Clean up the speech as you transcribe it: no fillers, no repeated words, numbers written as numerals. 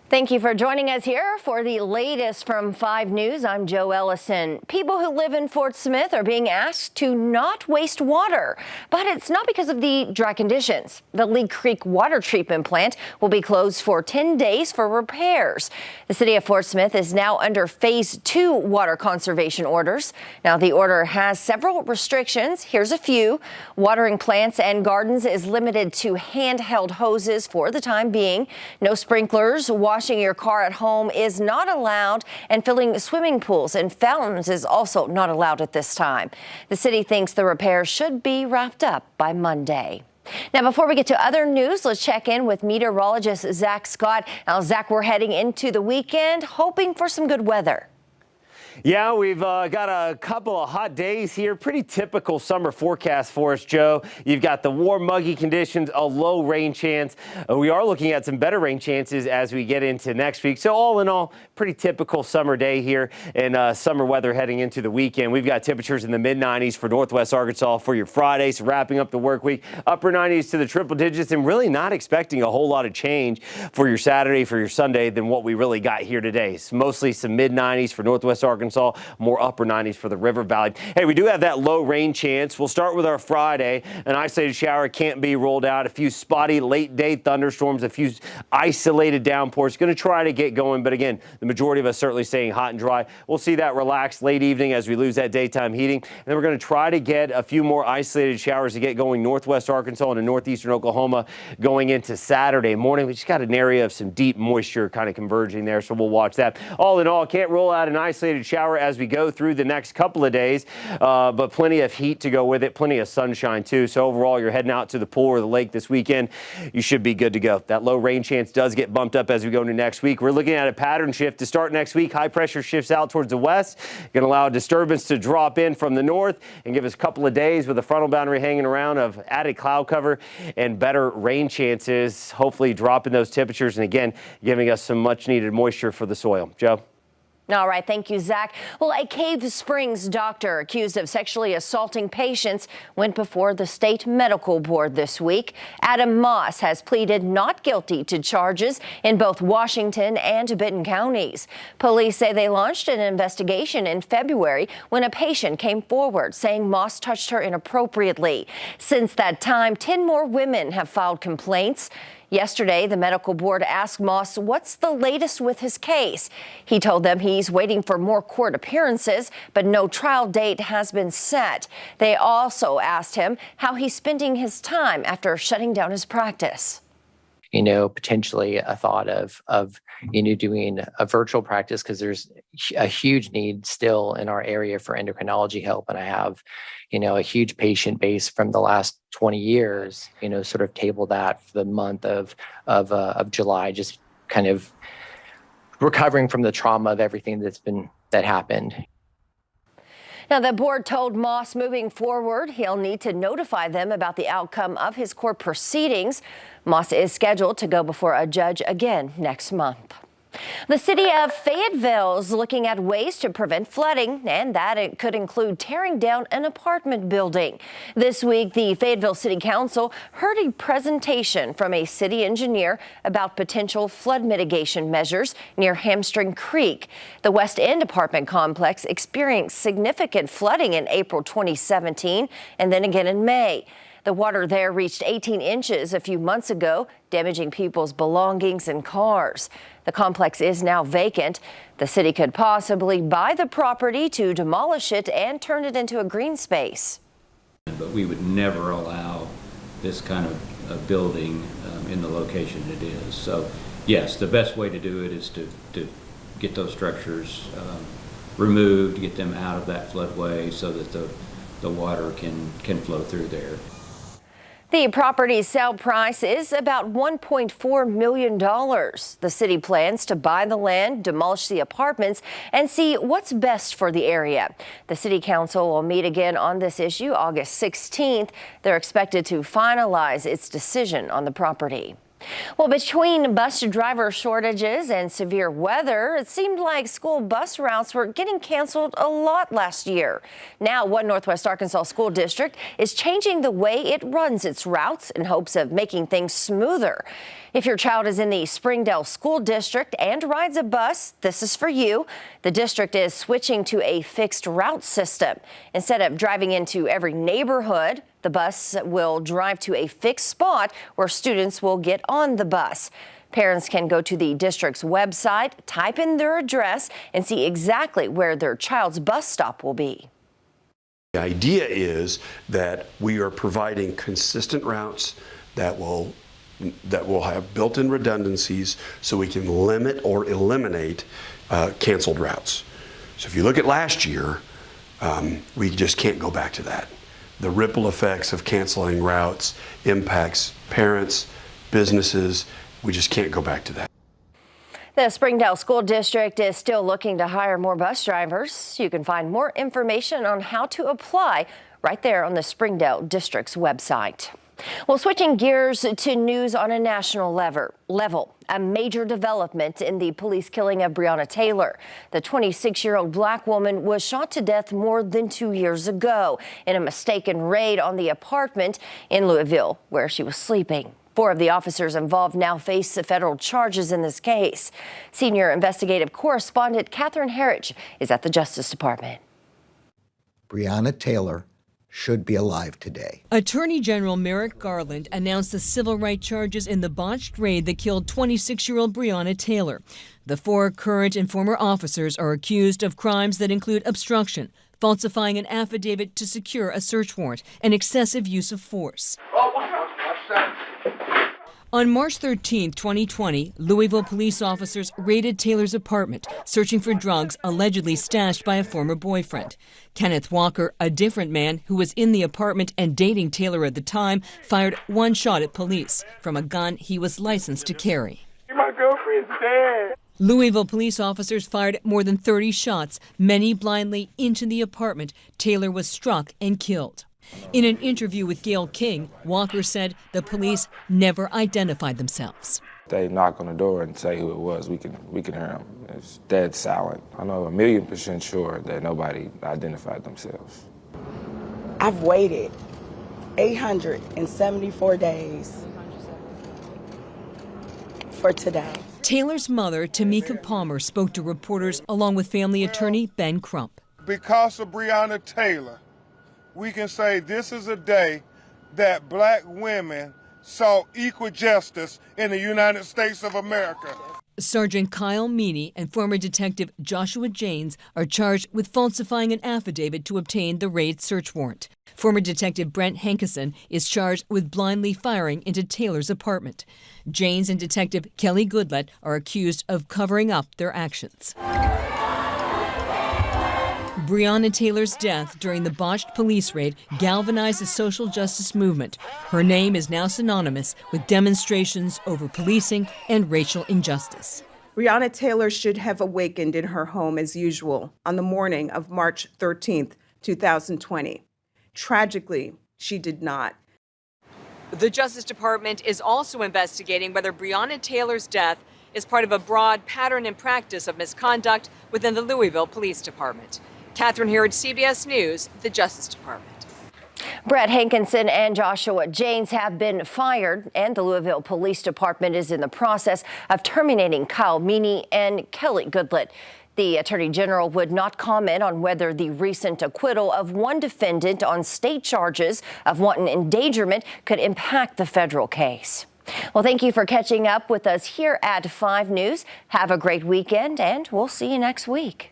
Thank you for joining us here for the latest from 5 News. I'm Joe Ellison. People who live in Fort Smith are being asked to not waste water, but it's not because of the dry conditions. The Lee Creek water treatment plant will be closed for 10 days for repairs. The city of Fort Smith is now under Phase 2 water conservation orders. Now, the order has several restrictions. Here's a few. Watering plants and gardens is limited to handheld hoses for the time being. No sprinklers. Washing your car at home is not allowed, and filling swimming pools and fountains is also not allowed at this time. The city thinks the repairs should be wrapped up by Monday. Now, before we get to other news, let's check in with meteorologist Zach Scott. Now, Zach, we're heading into the weekend, hoping for some good weather. Yeah, we've got a couple of hot days here. Pretty typical summer forecast for us, Joe. You've got the warm, muggy conditions, a low rain chance. We are looking at some better rain chances as we get into next week. So all in all, pretty typical summer day here and summer weather heading into the weekend. We've got temperatures in the mid-90s for Northwest Arkansas for your Friday. So wrapping up the work week, upper 90s to the triple digits, and really not expecting a whole lot of change for your Saturday, for your Sunday than what we really got here today. It's mostly some mid-90s for Northwest Arkansas. More upper 90s for the River Valley. Hey, we do have that low rain chance. We'll start with our Friday. An isolated shower can't be ruled out. A few spotty late day thunderstorms, a few isolated downpours. Going to try to get going, but again, the majority of us certainly staying hot and dry. We'll see that relaxed late evening as we lose that daytime heating. And then we're going to try to get a few more isolated showers to get going Northwest Arkansas and northeastern Oklahoma going into Saturday morning. We just got an area of some deep moisture kind of converging there, so we'll watch that. All in all, can't rule out an isolated shower as we go through the next couple of days, but plenty of heat to go with it, plenty of sunshine too. So overall, you're heading out to the pool or the lake this weekend, you should be good to go. That low rain chance does get bumped up as we go into next week. We're looking at a pattern shift to start next week. High pressure shifts out towards the west, going to allow a disturbance to drop in from the north and give us a couple of days with a frontal boundary hanging around of added cloud cover and better rain chances, hopefully dropping those temperatures and again, giving us some much needed moisture for the soil. Joe? All right. Thank you, Zach. Well, a Cave Springs doctor accused of sexually assaulting patients went before the state medical board this week. Adam Moss has pleaded not guilty to charges in both Washington and Benton counties. Police say they launched an investigation in February when a patient came forward saying Moss touched her inappropriately. Since that time, 10 more women have filed complaints. Yesterday, the medical board asked Moss what's the latest with his case. He told them he's waiting for more court appearances, but no trial date has been set. They also asked him how he's spending his time after shutting down his practice. Potentially a thought of doing a virtual practice because there's a huge need still in our area for endocrinology help. And I have, a huge patient base from the last 20 years, sort of table that for the month of July, just kind of recovering from the trauma of everything that happened. Now, the board told Moss moving forward, he'll need to notify them about the outcome of his court proceedings. Moss is scheduled to go before a judge again next month. The city of Fayetteville is looking at ways to prevent flooding, and that it could include tearing down an apartment building. This week, the Fayetteville City Council heard a presentation from a city engineer about potential flood mitigation measures near Hamstring Creek. The West End apartment complex experienced significant flooding in April 2017 and then again in May. The water there reached 18 inches a few months ago, damaging people's belongings and cars. The complex is now vacant. The city could possibly buy the property to demolish it and turn it into a green space. But we would never allow this kind of building in the location it is. So, yes, the best way to do it is to get those structures removed, get them out of that floodway so that the water can flow through there. The property's sale price is about $1.4 million. The city plans to buy the land, demolish the apartments, and see what's best for the area. The city council will meet again on this issue August 16th. They're expected to finalize its decision on the property. Well, between bus driver shortages and severe weather, it seemed like school bus routes were getting canceled a lot last year. Now, one Northwest Arkansas school district is changing the way it runs its routes in hopes of making things smoother. If your child is in the Springdale school district and rides a bus, this is for you. The district is switching to a fixed route system. Instead of driving into every neighborhood, the bus will drive to a fixed spot where students will get on the bus. Parents can go to the district's website, type in their address, and see exactly where their child's bus stop will be. The idea is that we are providing consistent routes that will have built-in redundancies so we can limit or eliminate canceled routes. So if you look at last year, we just can't go back to that. The ripple effects of canceling routes impacts parents, businesses. We just can't go back to that. The Springdale School District is still looking to hire more bus drivers. You can find more information on how to apply right there on the Springdale District's website. Well, switching gears to news on a national level, a major development in the police killing of Breonna Taylor. The 26-year-old black woman was shot to death more than 2 years ago in a mistaken raid on the apartment in Louisville where she was sleeping. 4 of the officers involved now face federal charges in this case. Senior investigative correspondent Catherine Herridge is at the Justice Department. Breonna Taylor should be alive today. Attorney General Merrick Garland announced the civil rights charges in the botched raid that killed 26-year-old Breonna Taylor. The 4 current and former officers are accused of crimes that include obstruction, falsifying an affidavit to secure a search warrant, and excessive use of force. On March 13, 2020, Louisville police officers raided Taylor's apartment, searching for drugs allegedly stashed by a former boyfriend. Kenneth Walker, a different man who was in the apartment and dating Taylor at the time, fired 1 shot at police from a gun he was licensed to carry. My girlfriend's dead. Louisville police officers fired more than 30 shots, many blindly, into the apartment. Taylor was struck and killed. In an interview with Gail King, Walker said the police never identified themselves. They knock on the door and say who it was. We can hear them. It's dead silent. I know 1,000,000% sure that nobody identified themselves. I've waited 874 days for today. Taylor's mother, Tamika Palmer, spoke to reporters along with family attorney Ben Crump. Because of Breonna Taylor, we can say this is a day that black women saw equal justice in the United States of America. Sergeant Kyle Meany and former detective Joshua Janes are charged with falsifying an affidavit to obtain the raid search warrant. Former detective Brent Hankerson is charged with blindly firing into Taylor's apartment. Janes and detective Kelly Goodlett are accused of covering up their actions. Breonna Taylor's death during the botched police raid galvanized the social justice movement. Her name is now synonymous with demonstrations over policing and racial injustice. Breonna Taylor should have awakened in her home as usual on the morning of March 13th, 2020. Tragically, she did not. The Justice Department is also investigating whether Breonna Taylor's death is part of a broad pattern and practice of misconduct within the Louisville Police Department. Catherine Herridge, CBS News, the Justice Department. Brett Hankinson and Joshua Janes have been fired, and the Louisville Police Department is in the process of terminating Kyle Meany and Kelly Goodlett. The Attorney General would not comment on whether the recent acquittal of one defendant on state charges of wanton endangerment could impact the federal case. Well, thank you for catching up with us here at 5 News. Have a great weekend, and we'll see you next week.